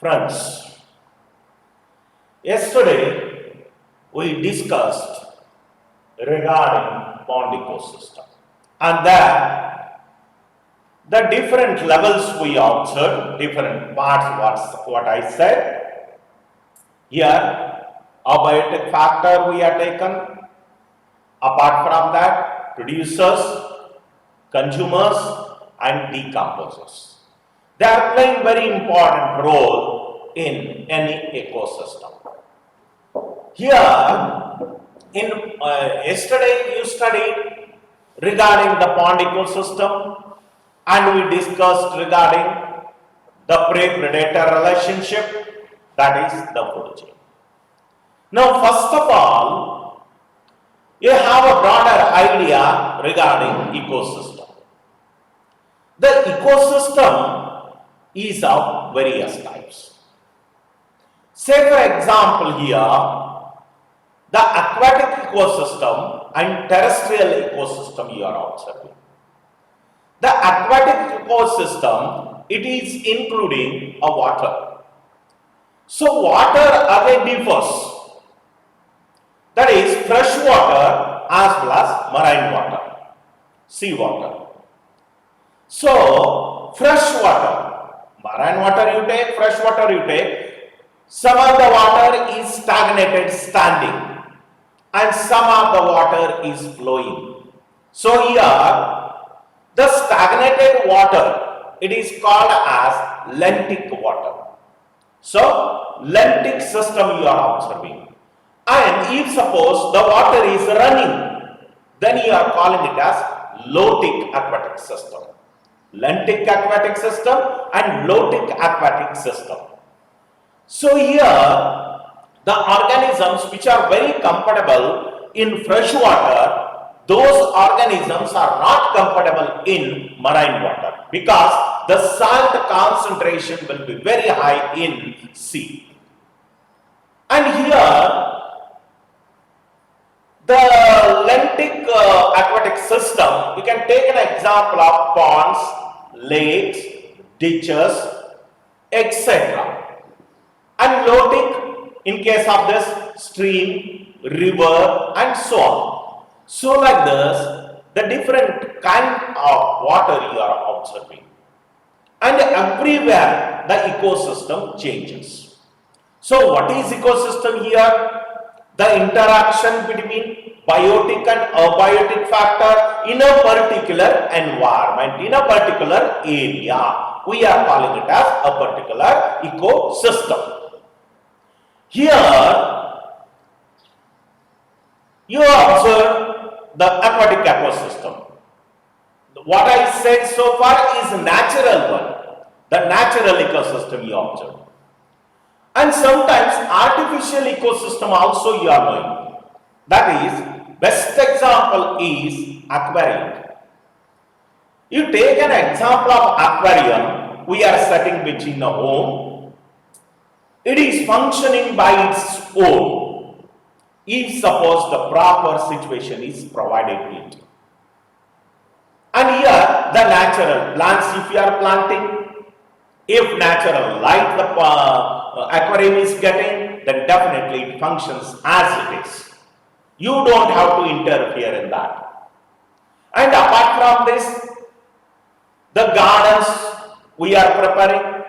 Friends, yesterday we discussed regarding pond ecosystem, and that the different levels we observed, different parts, what I said. Here, abiotic factor we are taken. Apart from that, producers, consumers and decomposers. They are playing very important role in any ecosystem. Here, yesterday you studied regarding the pond ecosystem and we discussed regarding the prey-predator relationship, that is the food chain. Now, first of all, you have a broader idea regarding ecosystem. The ecosystem is of various types. Say for example here, the aquatic ecosystem and terrestrial ecosystem you are observing. The aquatic ecosystem, it is including a water. So water again differs. That is fresh water as well as marine water, sea water. So fresh water, marine water you take, fresh water you take, some of the water is stagnated standing and some of the water is flowing. So here the stagnated water, it is called as lentic water. So lentic system you are observing. And if suppose the water is running, then you are calling it as lotic aquatic system. Lentic aquatic system and lotic aquatic system. So here, the organisms which are very comfortable in fresh water, those organisms are not comfortable in marine water because the salt concentration will be very high in sea. And here, the lentic aquatic system, you can take an example of ponds, lakes, ditches, etc. And lotic, in case of this, stream, river and so on. So like this, the different kind of water you are observing. And everywhere the ecosystem changes. So what is ecosystem here? The interaction between biotic and abiotic factor in a particular environment, in a particular area. We are calling it as a particular ecosystem. Here, you observe the aquatic ecosystem. What I said so far is natural one, the natural ecosystem you observe. And sometimes artificial ecosystem also you are knowing. That is, best example is aquarium. You take an example of aquarium, we are setting between a home. It is functioning by its own. If suppose the proper situation is provided it. And here the natural plants, if you are planting, if natural light the aquarium is getting, then definitely it functions as it is. You don't have to interfere in that. And apart from this, the gardens we are preparing,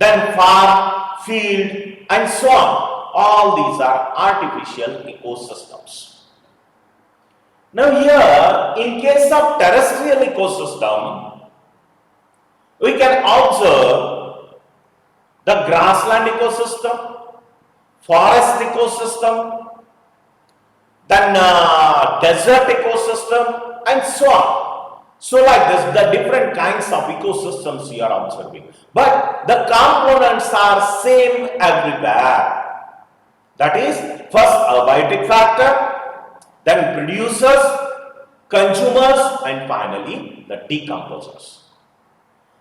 then farm, field and so on. All these are artificial ecosystems. Now here, in case of terrestrial ecosystem, we can observe the grassland ecosystem, forest ecosystem, then desert ecosystem and so on. So like this, the different kinds of ecosystems you are observing. But the components are same everywhere. That is, first abiotic factor, then producers, consumers and finally the decomposers.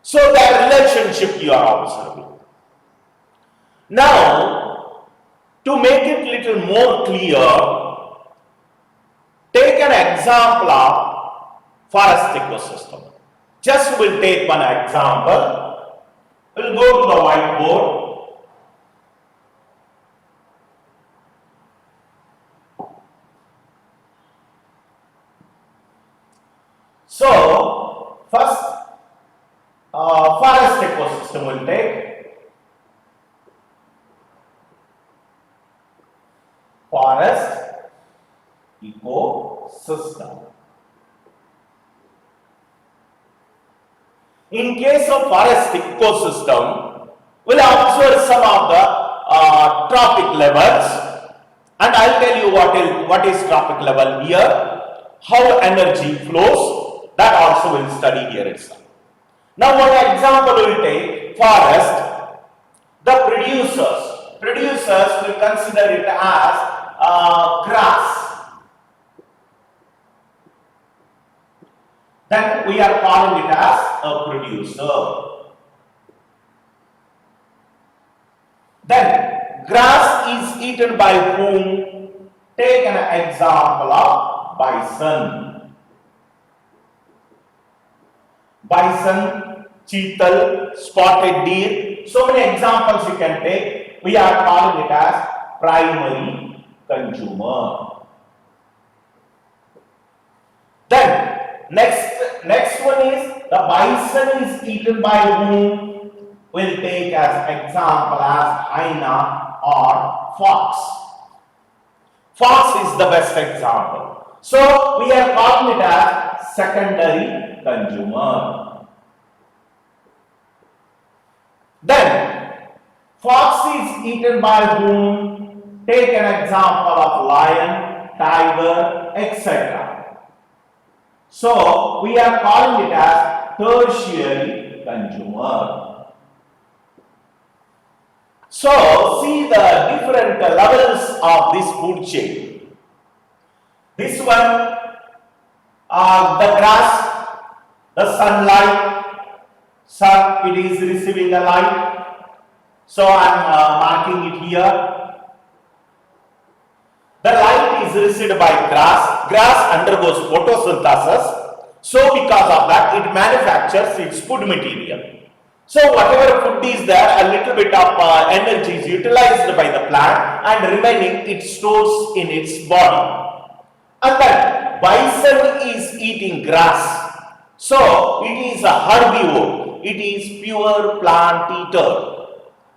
So their relationship you are observing. Now, to make it little more clear, take an example of forest ecosystem. Just we'll take one example. We'll go to the whiteboard. So, first forest ecosystem will take. Forest ecosystem. In case of forest ecosystem, we'll observe some of the trophic levels, and I'll tell you what is trophic level here, how energy flows, that also we'll study here itself. Now one example we'll take, forest, the producers will consider it as grass. Then we are calling it as a producer. Then grass is eaten by whom? Take an example of bison. Bison, cheetal, spotted deer. So many examples you can take. We are calling it as primary consumer. Then next one is the bison is eaten by whom? We'll take as example as hyena or fox. Fox is the best example. So we are calling it as secondary consumer. Then fox is eaten by whom? Take an example of lion, tiger, etc. So we are calling it as tertiary consumer. So see the different levels of this food chain. This one, the grass, the sunlight, sun, it is receiving the light. So I am marking it here. The light is received by grass. Grass undergoes photosynthesis. So because of that, it manufactures its food material. So whatever food is there, a little bit of energy is utilized by the plant, and remaining it stores in its body. And then bison is eating grass. So it is a herbivore. It is pure plant eater.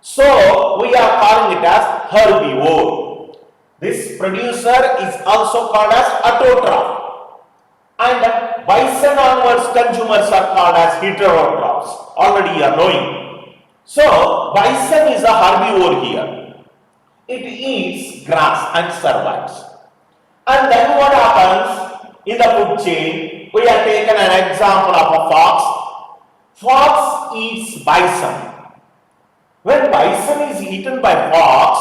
So we are calling it as herbivore. This producer is also called as autotroph. And bison onwards consumers are called as heterotrophs. Already you are knowing. So bison is a herbivore here. It eats grass and survives. And then what happens in the food chain? We have taken an example of a fox. Fox eats bison. When bison is eaten by fox,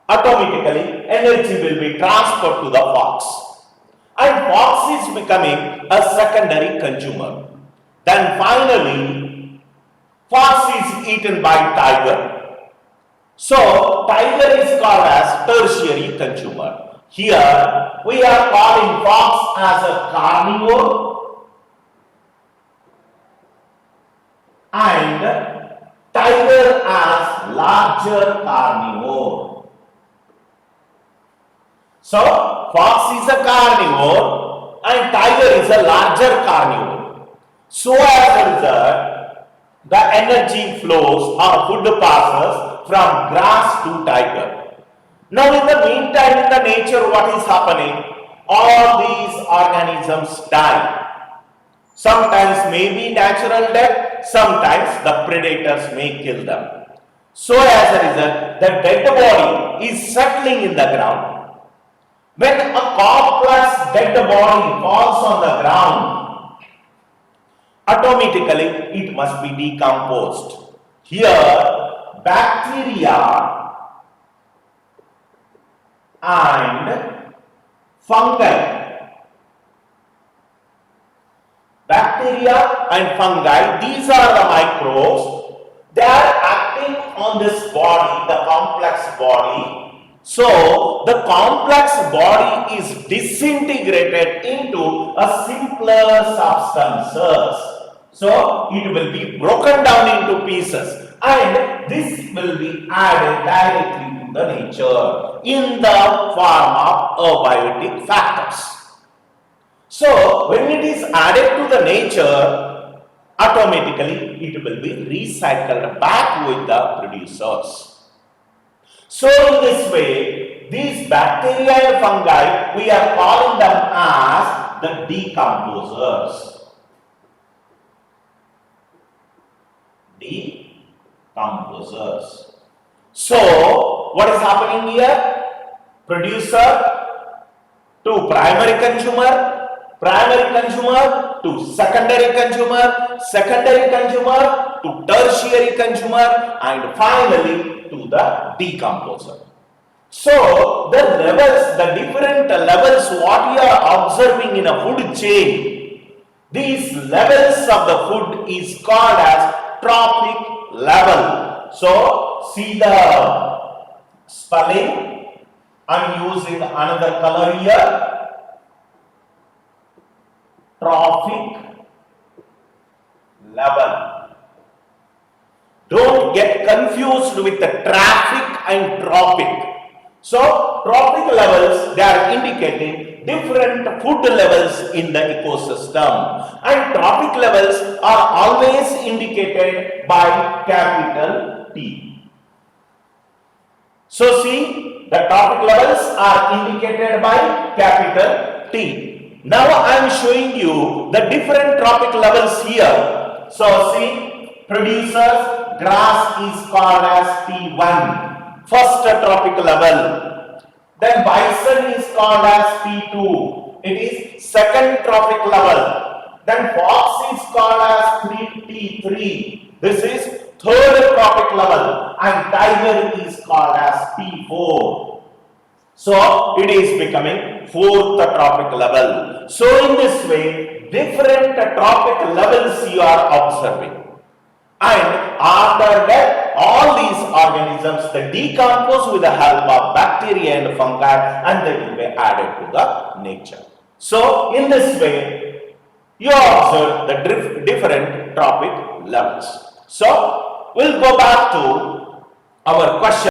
automatically energy will be transferred to the fox. And fox is becoming a secondary consumer. Then finally, fox is eaten by tiger. So tiger is called as tertiary consumer. Here we are calling fox as a carnivore and tiger as larger carnivore. So fox is a carnivore and tiger is a larger carnivore. So as a result, the energy flows or food passes from grass to tiger. Now in the meantime, in the nature, what is happening? All these organisms die. Sometimes may be natural death, sometimes the predators may kill them. So as a result, the dead body is settling in the ground. When a complex dead body falls on the ground, automatically it must be decomposed. Here, bacteria and fungi. Bacteria and fungi, these are the microbes. They are acting on this body, the complex body. So the complex body is disintegrated into a simpler substances. So it will be broken down into pieces, and this will be added directly to the nature in the form of abiotic factors. So when it is added to the nature, automatically it will be recycled back with the producers. So in this way, these bacteria and fungi, we are calling them as the decomposers. Decomposers. So what is happening here? Producer to primary consumer to secondary consumer to tertiary consumer, and finally to the decomposer. So the levels, the different levels what we are observing in a food chain, these levels of the food is called as trophic level. So see the spelling. I'm using another color here. Trophic level. Don't get confused with the traffic and trophic. So trophic levels, they are indicating different food levels in the ecosystem, and trophic levels are always indicated by capital T. So see, the trophic levels are indicated by capital T. Now I am showing you the different trophic levels here. So see, producers, grass is called as T1, first trophic level. Then bison is called as T2, it is second trophic level. Then fox is called as T3, this is third trophic level, and tiger is called as T4. So it is becoming fourth trophic level. So in this way, different trophic levels you are observing. And after that, all these organisms, they decompose with the help of bacteria and fungi, and they will be added to the nature. So in this way, you observe the different trophic levels. So we'll go back to our question.